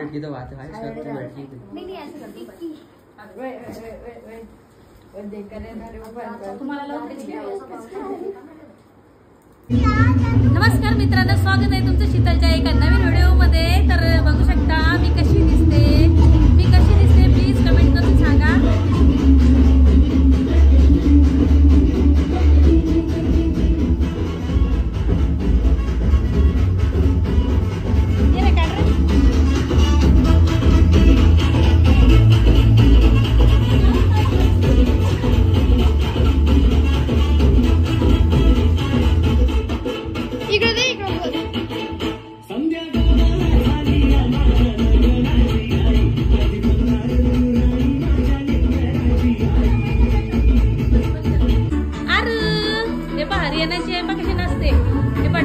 लड़की तो बात है भाई, इसका तो लड़की नहीं नहीं ऐसे करती नमस्कार मित्रांनो, स्वागत आहे तुमचं शीतलच्या एका नवीन व्हिडिओ मध्ये। तर बघू शकता मी कशी दिसते प्लीज कमेंट करून सांगा।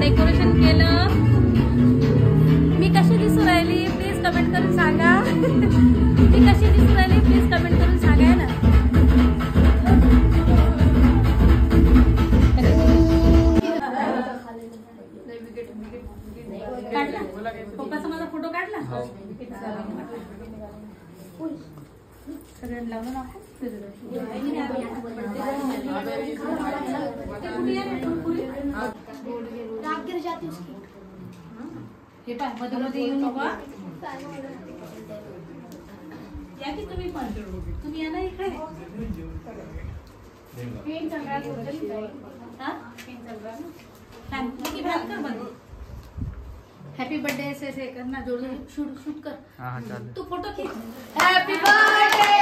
डेकोरेशन केलं, मी कशी दिसू राहिली प्लीज कमेंट करून सांगा। मी कशी दिसू राहिली प्लीज कमेंट करून सांगा ना। पप्पाचा माझा फोटो काढला सगळ्यांना लावलं ना। हे पाय मध्ये मध्ये येऊ नका या की तुम्ही पण तुम्ही या ना इकडे। पेन चल रहा है हां पेन चल रहा है फैमिली की बात कर बंद। हैप्पी बर्थडे ऐसे करना, जोड़ शूट कर। हां चल तू फोटो खींच। हैप्पी बर्थडे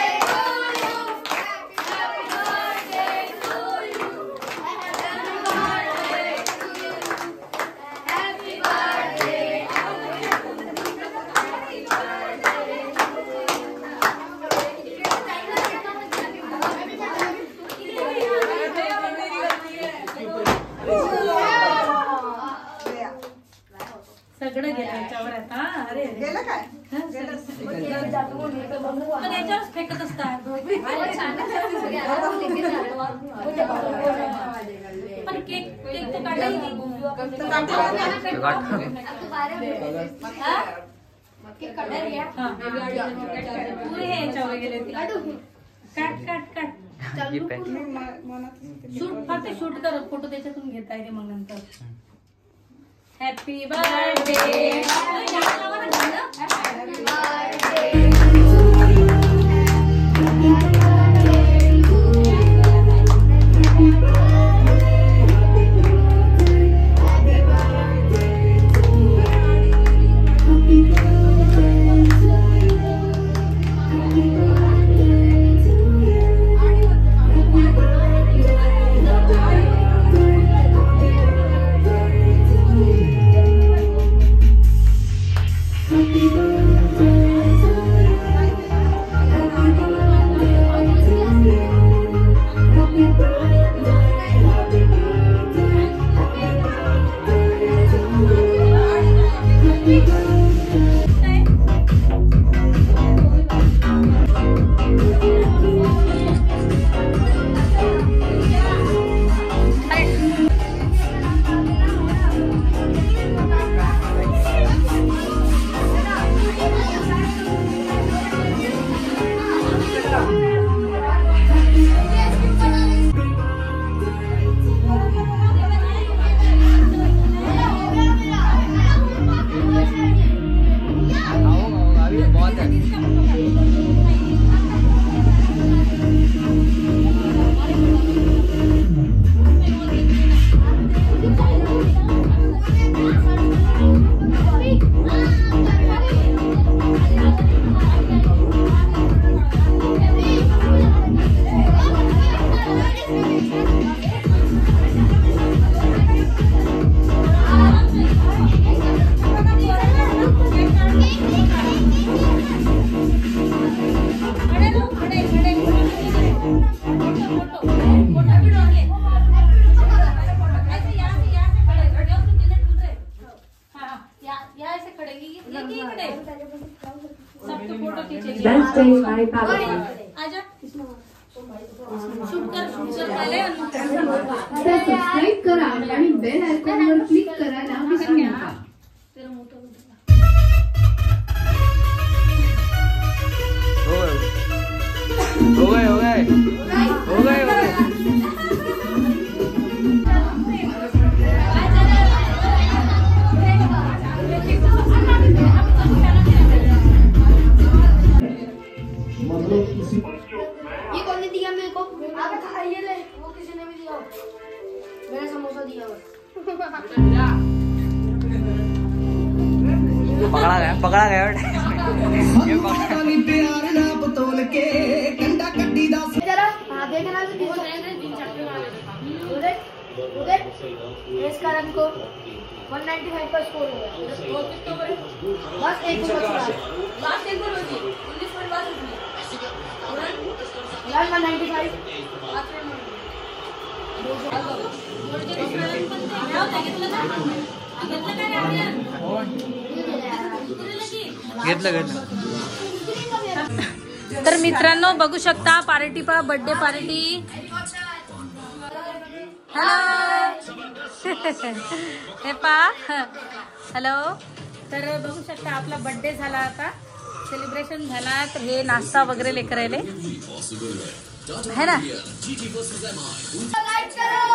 सगळं गेलं याच्यावर आता। अरे गेलं काय पण याच्यावर फेकत असतात पण केक तो काढला पुरे हे याच्यावर गेले काट शूट फक्त शूट कर, फोटो त्याच्यातून घेता येते मग नंतर। हैप्पी बर्थडे सबस्क्राइब करा आणि बेल आयकॉनवर क्लिक करायला विसरू नका। मैंने समोसा दिया पकड़ा गया देखना उधर इसका रन को 195 का स्कोर हो गया। बस एक लास्ट एक गोल होगी 19 मिनट बाद होगी रन 195 घेतलं तर मित्रांनो बघू शकता पार्टी पा बर्थडे पार्टी। हे पा हॅलो। तर बघू शकता आपला बर्थडे झाला, आता सेलिब्रेशन झाला, तर हे नाश्ता वगैरे लेकर आले है ना। लाइक करो,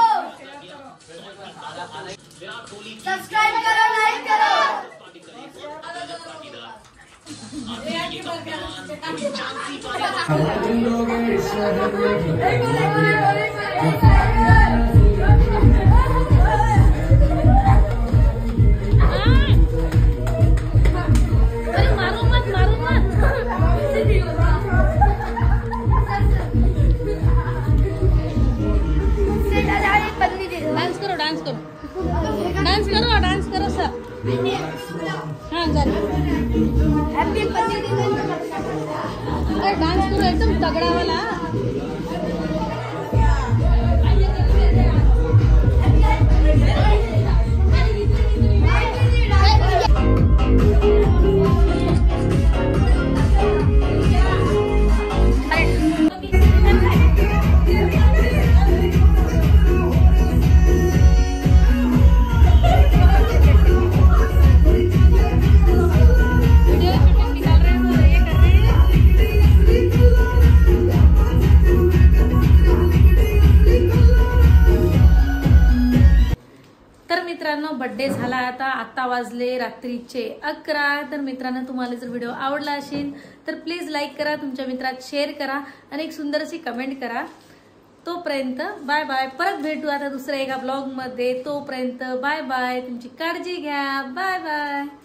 सब्सक्राइब करो, लाइक करो। डांस करो सर। हाँ डांस करो एकदम तगड़ा वाला। मित्रांनो बर्थडे झाला, आता वाजले रात्रीचे 11। तर मित्रांनो तुम्हाला जर व्हिडिओ आवडला असेल तर प्लीज लाईक करा, तुमच्या मित्रात शेअर करा आणि एक सुंदरशी कमेंट करा। तोपर्यंत बाय बाय, परत भेटू आता दुसऱ्या एका ब्लॉग मध्ये। तोपर्यंत बाय बाय, तुमची काळजी घ्या, बाय बाय।